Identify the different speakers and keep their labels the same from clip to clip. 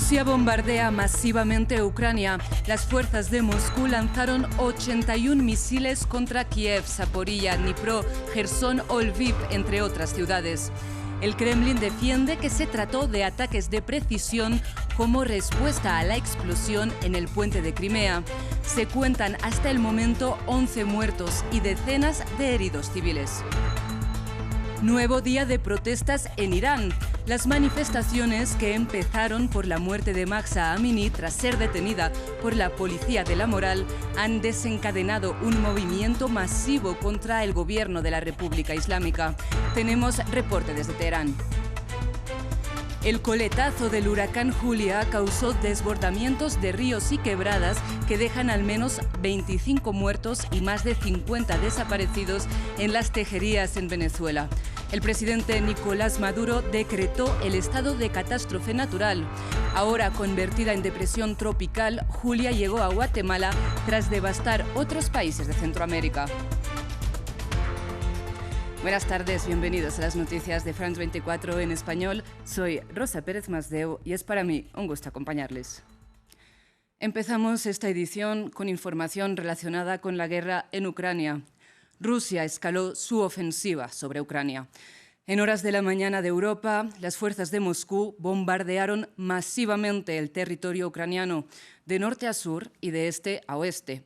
Speaker 1: Rusia bombardea masivamente Ucrania. Las fuerzas de Moscú lanzaron 81 misiles contra Kiev, Zaporilla, Dnipro, Jersón o Lviv, entre otras ciudades. El Kremlin defiende que se trató de ataques de precisión como respuesta a la explosión en el puente de Crimea. Se cuentan hasta el momento 11 muertos y decenas de heridos civiles. Nuevo día de protestas en Irán. Las manifestaciones, que empezaron por la muerte de Mahsa Amini tras ser detenida por la policía de la moral, han desencadenado un movimiento masivo contra el gobierno de la República Islámica. Tenemos reporte desde Teherán. El coletazo del huracán Julia causó desbordamientos de ríos y quebradas que dejan al menos 25 muertos y más de 50 desaparecidos en las tejerías en Venezuela. El presidente Nicolás Maduro decretó el estado de catástrofe natural. Ahora convertida en depresión tropical, Julia llegó a Guatemala tras devastar otros países de Centroamérica. Buenas tardes, bienvenidos a las noticias de France 24 en español. Soy Rosa Pérez Masdeu y es para mí un gusto acompañarles. Empezamos esta edición con información relacionada con la guerra en Ucrania. Rusia escaló su ofensiva sobre Ucrania. En horas de la mañana de Europa, las fuerzas de Moscú bombardearon masivamente el territorio ucraniano, de norte a sur y de este a oeste.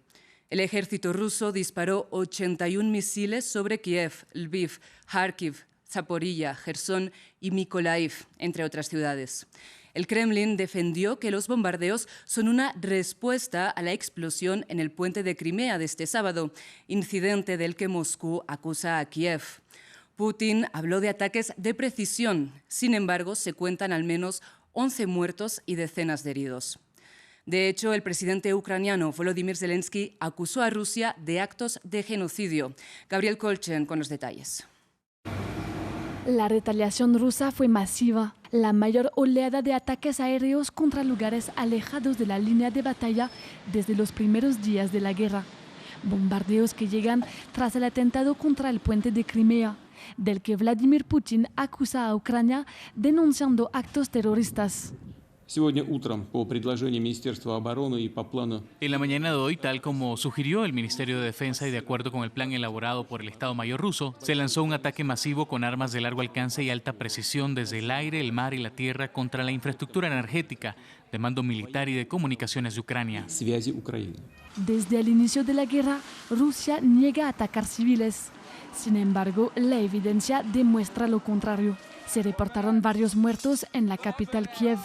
Speaker 1: El ejército ruso disparó 81 misiles sobre Kiev, Lviv, Kharkiv, Zaporilla, Jersón y Mykolaiv, entre otras ciudades. El Kremlin defendió que los bombardeos son una respuesta a la explosión en el puente de Crimea de este sábado, incidente del que Moscú acusa a Kiev. Putin habló de ataques de precisión. Sin embargo, se cuentan al menos 11 muertos y decenas de heridos. De hecho, el presidente ucraniano Volodymyr Zelensky acusó a Rusia de actos de genocidio. Gabriel Kolchen con los detalles.
Speaker 2: La retaliación rusa fue masiva. La mayor oleada de ataques aéreos contra lugares alejados de la línea de batalla desde los primeros días de la guerra. Bombardeos que llegan tras el atentado contra el puente de Crimea, del que Vladimir Putin acusa a Ucrania denunciando actos terroristas.
Speaker 3: En la mañana de hoy, tal como sugirió el Ministerio de Defensa y de acuerdo con el plan elaborado por el Estado Mayor ruso, se lanzó un ataque masivo con armas de largo alcance y alta precisión desde el aire, el mar y la tierra contra la infraestructura energética, de mando militar y de comunicaciones de Ucrania.
Speaker 2: Desde el inicio de la guerra, Rusia niega atacar civiles. Sin embargo, la evidencia demuestra lo contrario. Se reportaron varios muertos en la capital Kiev,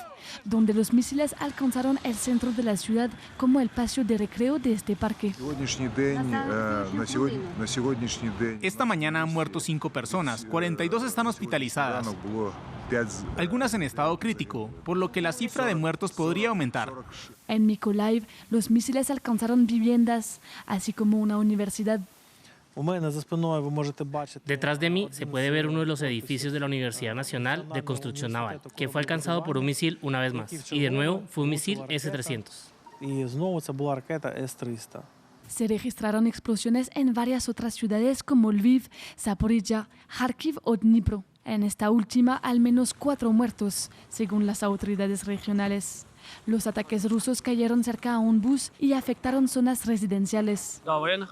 Speaker 2: donde los misiles alcanzaron el centro de la ciudad como el patio de recreo de este parque.
Speaker 3: Esta mañana han muerto 5 personas, 42 están hospitalizadas, algunas en estado crítico, por lo que la cifra de muertos podría aumentar.
Speaker 2: En Mykolaiv, los misiles alcanzaron viviendas, así como una universidad.
Speaker 4: Detrás de mí se puede ver uno de los edificios de la Universidad Nacional de Construcción Naval, que fue alcanzado por un misil una vez más. Y de nuevo fue un misil S-300.
Speaker 2: Se registraron explosiones en varias otras ciudades como Lviv, Zaporilla, Kharkiv o Dnipro. En esta última, al menos 4 muertos, según las autoridades regionales. Los ataques rusos cayeron cerca a un bus y afectaron zonas residenciales.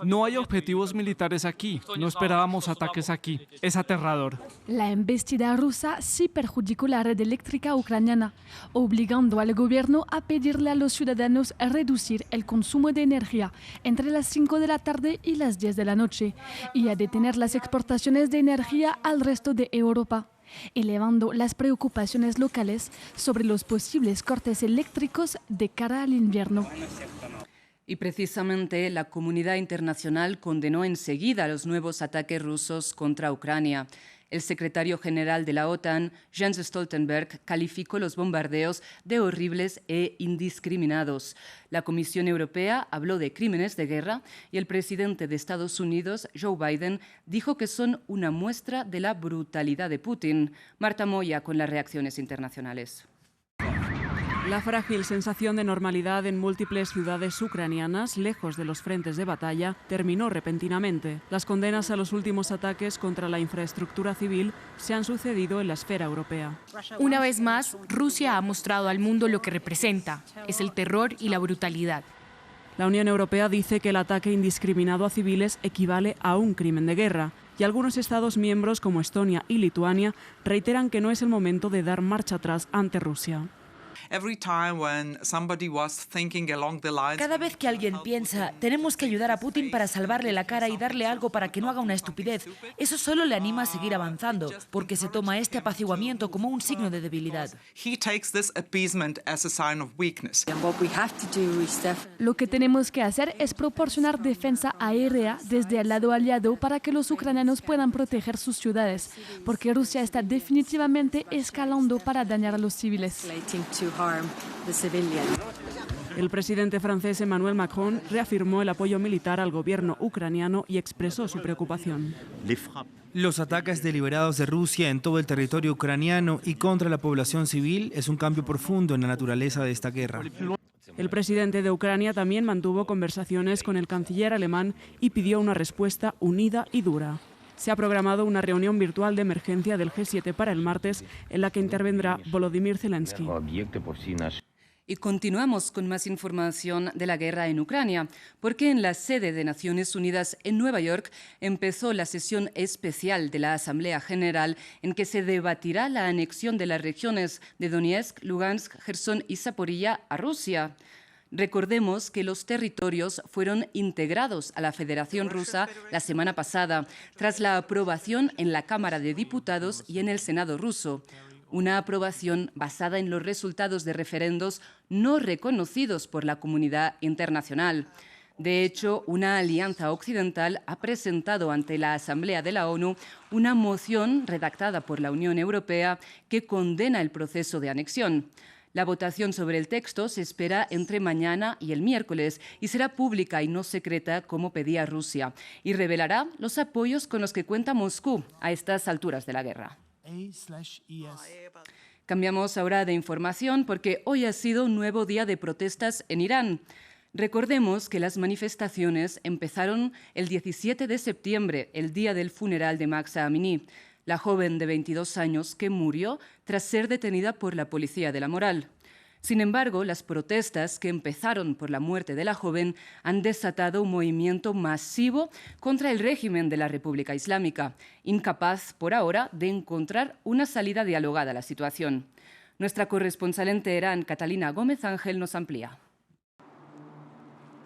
Speaker 5: No hay objetivos militares aquí. No esperábamos ataques aquí. Es aterrador.
Speaker 2: La embestida rusa sí perjudicó la red eléctrica ucraniana, obligando al gobierno a pedirle a los ciudadanos a reducir el consumo de energía entre las 5 de la tarde y las 10 de la noche y a detener las exportaciones de energía al resto de Europa, elevando las preocupaciones locales sobre los posibles cortes eléctricos de cara al invierno.
Speaker 1: Y precisamente la comunidad internacional condenó enseguida los nuevos ataques rusos contra Ucrania. El secretario general de la OTAN, Jens Stoltenberg, calificó los bombardeos de horribles e indiscriminados. La Comisión Europea habló de crímenes de guerra y el presidente de Estados Unidos, Joe Biden, dijo que son una muestra de la brutalidad de Putin. Marta Moya con las reacciones internacionales.
Speaker 6: La frágil sensación de normalidad en múltiples ciudades ucranianas, lejos de los frentes de batalla, terminó repentinamente. Las condenas a los últimos ataques contra la infraestructura civil se han sucedido en la esfera europea.
Speaker 7: Una vez más, Rusia ha mostrado al mundo lo que representa. Es el terror y la brutalidad.
Speaker 6: La Unión Europea dice que el ataque indiscriminado a civiles equivale a un crimen de guerra. Y algunos Estados miembros, como Estonia y Lituania, reiteran que no es el momento de dar marcha atrás ante Rusia.
Speaker 8: Cada vez que alguien piensa, tenemos que ayudar a Putin para salvarle la cara y darle algo para que no haga una estupidez, eso solo le anima a seguir avanzando, porque se toma este apaciguamiento como un signo de debilidad.
Speaker 2: Lo que tenemos que hacer es proporcionar defensa aérea desde el lado aliado para que los ucranianos puedan proteger sus ciudades, porque Rusia está definitivamente escalando para dañar a los civiles.
Speaker 6: El presidente francés Emmanuel Macron reafirmó el apoyo militar al gobierno ucraniano y expresó su preocupación.
Speaker 9: Los ataques deliberados de Rusia en todo el territorio ucraniano y contra la población civil es un cambio profundo en la naturaleza de esta guerra.
Speaker 6: El presidente de Ucrania también mantuvo conversaciones con el canciller alemán y pidió una respuesta unida y dura. Se ha programado una reunión virtual de emergencia del G7 para el martes, en la que intervendrá Volodymyr Zelensky.
Speaker 1: Y continuamos con más información de la guerra en Ucrania, porque en la sede de Naciones Unidas en Nueva York empezó la sesión especial de la Asamblea General en que se debatirá la anexión de las regiones de Donetsk, Lugansk, Jersón y Zaporilla a Rusia. Recordemos que los territorios fueron integrados a la Federación Rusa la semana pasada, tras la aprobación en la Cámara de Diputados y en el Senado ruso. Una aprobación basada en los resultados de referendos no reconocidos por la comunidad internacional. De hecho, una alianza occidental ha presentado ante la Asamblea de la ONU una moción redactada por la Unión Europea que condena el proceso de anexión. La votación sobre el texto se espera entre mañana y el miércoles y será pública y no secreta como pedía Rusia y revelará los apoyos con los que cuenta Moscú a estas alturas de la guerra. Cambiamos ahora de información porque hoy ha sido un nuevo día de protestas en Irán. Recordemos que las manifestaciones empezaron el 17 de septiembre, el día del funeral de Mahsa Amini, la joven de 22 años que murió tras ser detenida por la policía de la moral. Sin embargo, las protestas que empezaron por la muerte de la joven han desatado un movimiento masivo contra el régimen de la República Islámica, incapaz por ahora de encontrar una salida dialogada a la situación. Nuestra corresponsal en Teherán, Catalina Gómez Ángel, nos amplía.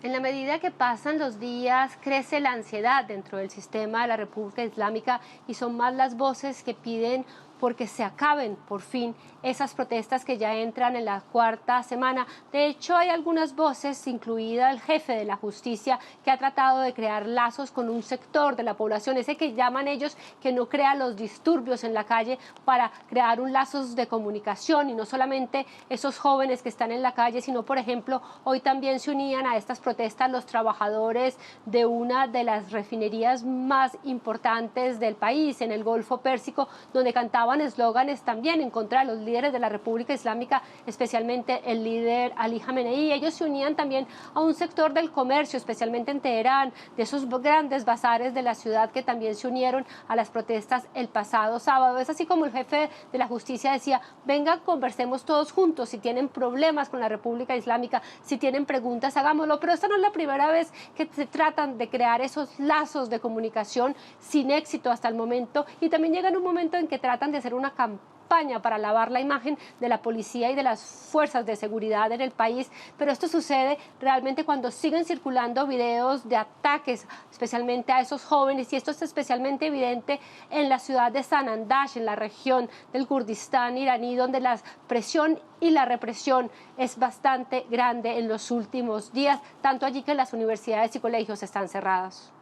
Speaker 10: En la medida que pasan los días, crece la ansiedad dentro del sistema de la República Islámica y son más las voces que piden porque se acaben por fin esas protestas que ya entran en la cuarta semana. De hecho, hay algunas voces, incluida el jefe de la justicia, que ha tratado de crear lazos con un sector de la población, ese que llaman ellos que no crea los disturbios en la calle, para crear un lazos de comunicación, y no solamente esos jóvenes que están en la calle, sino, por ejemplo, hoy también se unían a estas protestas los trabajadores de una de las refinerías más importantes del país, en el Golfo Pérsico, donde cantaban eslóganes también en contra de los líderes de la República Islámica, especialmente el líder Ali Khamenei. Ellos se unían también a un sector del comercio, especialmente en Teherán, de esos grandes bazares de la ciudad que también se unieron a las protestas el pasado sábado. Es así como el jefe de la justicia decía: vengan, conversemos todos juntos, si tienen problemas con la República Islámica, si tienen preguntas, hagámoslo. Pero esta no es la primera vez que se tratan de crear esos lazos de comunicación sin éxito hasta el momento, y también llega en un momento en que tratan de hacer una campaña para lavar la imagen de la policía y de las fuerzas de seguridad en el país. Pero esto sucede realmente cuando siguen circulando videos de ataques, especialmente a esos jóvenes, y esto es especialmente evidente en la ciudad de Sanandaj, en la región del Kurdistán iraní, donde la presión y la represión es bastante grande en los últimos días, tanto allí que las universidades y colegios están cerradas.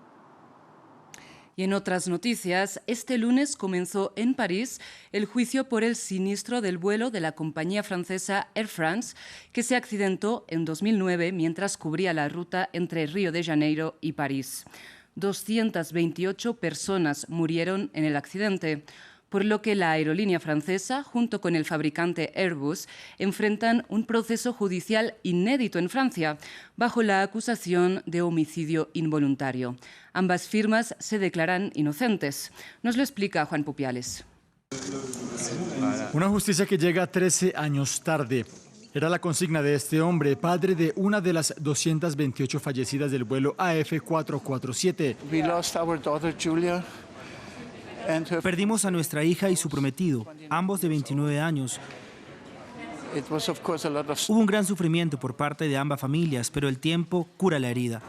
Speaker 1: Y en otras noticias, este lunes comenzó en París el juicio por el siniestro del vuelo de la compañía francesa Air France, que se accidentó en 2009 mientras cubría la ruta entre Río de Janeiro y París. 228 personas murieron en el accidente. por lo que la aerolínea francesa, junto con el fabricante Airbus, enfrentan un proceso judicial inédito en Francia, bajo la acusación de homicidio involuntario. Ambas firmas se declaran inocentes. Nos lo explica Juan Pupiales.
Speaker 11: Una justicia que llega 13 años tarde. Era la consigna de este hombre, padre de una de las 228 fallecidas del vuelo AF447.
Speaker 9: Perdimos a nuestra hija y su prometido, ambos de 29 años. Hubo un gran sufrimiento por parte de ambas familias, pero el tiempo cura la herida.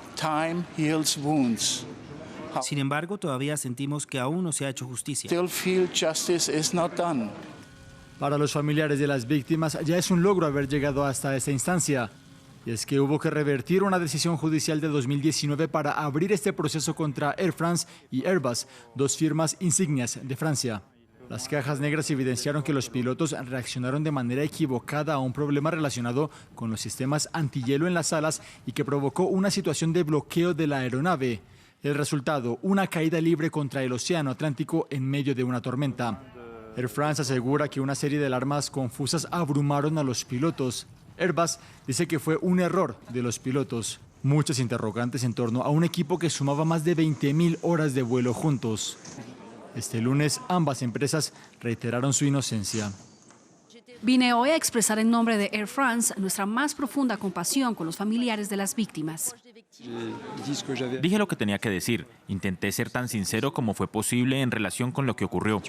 Speaker 9: Sin embargo, todavía sentimos que aún no se ha hecho justicia.
Speaker 11: Para los familiares de las víctimas ya es un logro haber llegado hasta esta instancia. Y es que hubo que revertir una decisión judicial de 2019 para abrir este proceso contra Air France y Airbus, dos firmas insignias de Francia. Las cajas negras evidenciaron que los pilotos reaccionaron de manera equivocada a un problema relacionado con los sistemas antihielo en las alas y que provocó una situación de bloqueo de la aeronave. El resultado, una caída libre contra el Océano Atlántico en medio de una tormenta. Air France asegura que una serie de alarmas confusas abrumaron a los pilotos. Airbus dice que fue un error de los pilotos. Muchas interrogantes en torno a un equipo que sumaba más de 20.000 horas de vuelo juntos. Este lunes, ambas empresas reiteraron su inocencia.
Speaker 12: Vine hoy a expresar en nombre de Air France nuestra más profunda compasión con los familiares de las víctimas.
Speaker 13: Dije lo que tenía que decir. Intenté ser tan sincero como fue posible en relación con lo que ocurrió.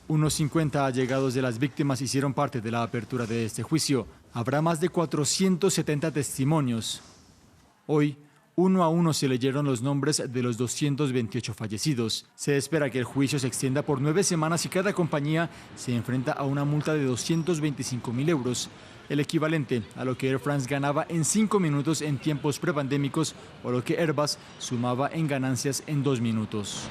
Speaker 11: Unos 50 allegados de las víctimas hicieron parte de la apertura de este juicio. Habrá más de 470 testimonios. Hoy, uno a uno se leyeron los nombres de los 228 fallecidos. Se espera que el juicio se extienda por 9 semanas y cada compañía se enfrenta a una multa de 225.000 euros, el equivalente a lo que Air France ganaba en 5 minutos en tiempos prepandémicos o lo que Airbus sumaba en ganancias en 2 minutos.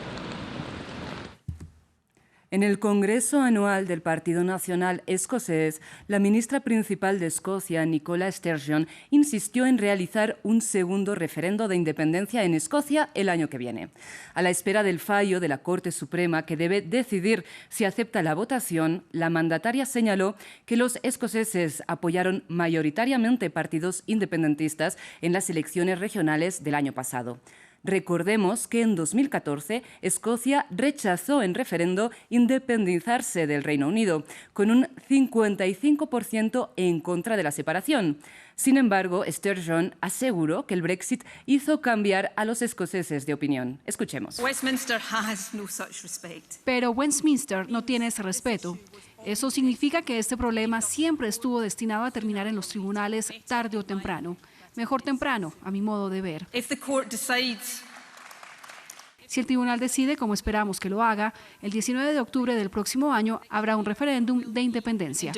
Speaker 1: En el Congreso Anual del Partido Nacional Escocés, la ministra principal de Escocia, Nicola Sturgeon, insistió en realizar un segundo referendo de independencia en Escocia el año que viene. A la espera del fallo de la Corte Suprema, que debe decidir si acepta la votación, la mandataria señaló que los escoceses apoyaron mayoritariamente partidos independentistas en las elecciones regionales del año pasado. Recordemos que en 2014 Escocia rechazó en referendo independizarse del Reino Unido, con un 55% en contra de la separación. Sin embargo, Sturgeon aseguró que el Brexit hizo cambiar a los escoceses de opinión. Escuchemos.
Speaker 12: Pero Westminster no tiene ese respeto. Eso significa que este problema siempre estuvo destinado a terminar en los tribunales tarde o temprano. Mejor temprano, a mi modo de ver. Si el tribunal decide, como esperamos que lo haga, el 19 de octubre del próximo año habrá un referéndum de independencia.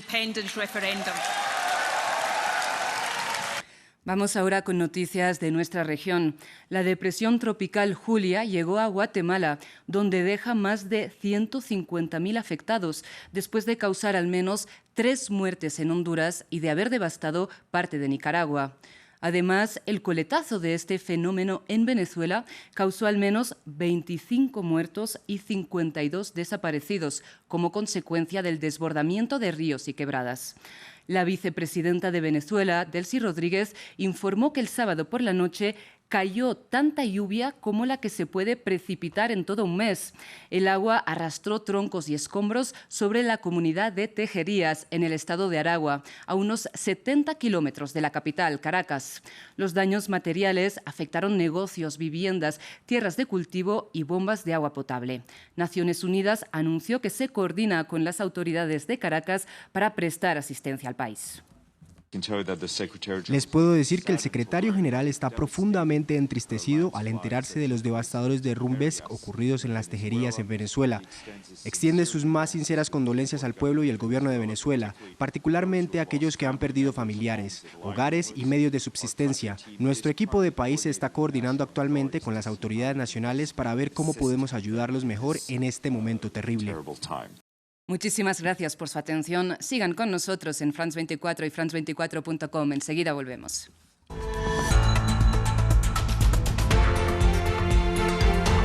Speaker 1: Vamos ahora con noticias de nuestra región. La depresión tropical Julia llegó a Guatemala, donde deja más de 150.000 afectados, después de causar al menos 3 muertes en Honduras y de haber devastado parte de Nicaragua. Además, el coletazo de este fenómeno en Venezuela causó al menos 25 muertos y 52 desaparecidos como consecuencia del desbordamiento de ríos y quebradas. La vicepresidenta de Venezuela, Delcy Rodríguez, informó que el sábado por la noche cayó tanta lluvia como la que se puede precipitar en todo un mes. El agua arrastró troncos y escombros sobre la comunidad de Tejerías, en el estado de Aragua, a unos 70 kilómetros de la capital, Caracas. Los daños materiales afectaron negocios, viviendas, tierras de cultivo y bombas de agua potable. Naciones Unidas anunció que se coordina con las autoridades de Caracas para prestar asistencia al país.
Speaker 14: Les puedo decir que el secretario general está profundamente entristecido al enterarse de los devastadores derrumbes ocurridos en las Tejerías en Venezuela. Extiende sus más sinceras condolencias al pueblo y al gobierno de Venezuela, particularmente a aquellos que han perdido familiares, hogares y medios de subsistencia. Nuestro equipo de país se está coordinando actualmente con las autoridades nacionales para ver cómo podemos ayudarlos mejor en este momento terrible.
Speaker 1: Muchísimas gracias por su atención. Sigan con nosotros en France 24 y France24.com. Enseguida volvemos.